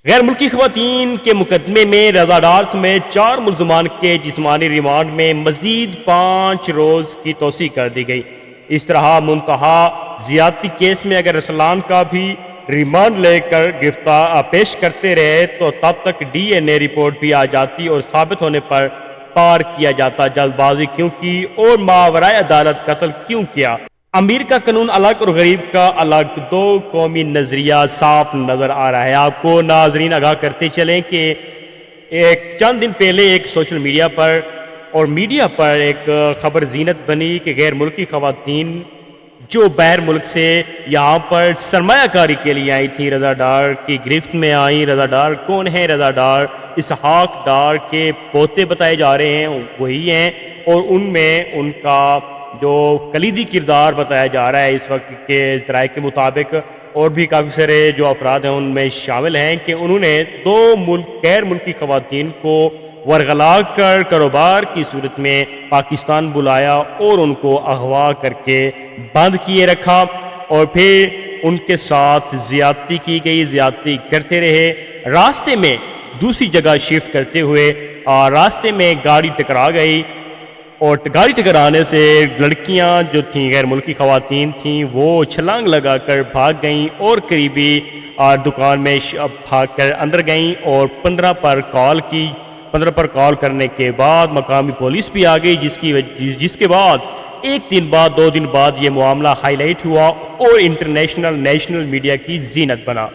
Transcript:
غیر ملکی خواتین کے مقدمے میں رضا ڈار سمیت 4 ملزمان کے جسمانی ریمانڈ میں مزید 5 روز کی توسیع کر دی گئی۔ اس طرح منتہا زیادتی کیس میں اگر رسلان کا بھی ریمانڈ لے کر گرفتار پیش کرتے رہے تو تب تک ڈی این اے رپورٹ بھی آ جاتی اور ثابت ہونے پر پار کیا جاتا۔ جلد بازی کیوں کی اور ماورائے عدالت قتل کیوں کیا؟ امیر کا قانون الگ اور غریب کا الگ، دو قومی نظریہ صاف نظر آ رہا ہے۔ آپ کو ناظرین آگاہ کرتے چلیں کہ چند دن پہلے ایک سوشل میڈیا پر اور میڈیا پر ایک خبر زینت بنی کہ غیر ملکی خواتین جو باہر ملک سے یہاں پر سرمایہ کاری کے لیے آئی تھیں رضا ڈار کی گرفت میں آئیں۔ رضا ڈار کون ہے؟ رضا ڈار اسحاق ڈار کے پوتے بتائے جا رہے ہیں، وہی ہیں، اور ان میں ان کا جو کلیدی کردار بتایا جا رہا ہے اس وقت کے ذرائع کے مطابق، اور بھی کافی سارے جو افراد ہیں ان میں شامل ہیں کہ انہوں نے 2 غیر ملکی خواتین کو ورغلا کر کاروبار کی صورت میں پاکستان بلایا اور ان کو اغوا کر کے بند کیے رکھا، اور پھر ان کے ساتھ زیادتی کی گئی، زیادتی کرتے رہے۔ راستے میں دوسری جگہ شفٹ کرتے ہوئے راستے میں گاڑی ٹکرا گئی، اور گاڑی ٹکرانے سے لڑکیاں جو تھیں غیر ملکی خواتین تھیں وہ چھلانگ لگا کر بھاگ گئیں اور قریبی دکان میں بھاگ کر اندر گئیں اور 15 پر کال کی۔ 15 پر کال کرنے کے بعد مقامی پولیس بھی آ گئی، جس کے بعد 1 دن بعد 2 دن بعد یہ معاملہ ہائی لائٹ ہوا اور انٹرنیشنل نیشنل میڈیا کی زینت بنا۔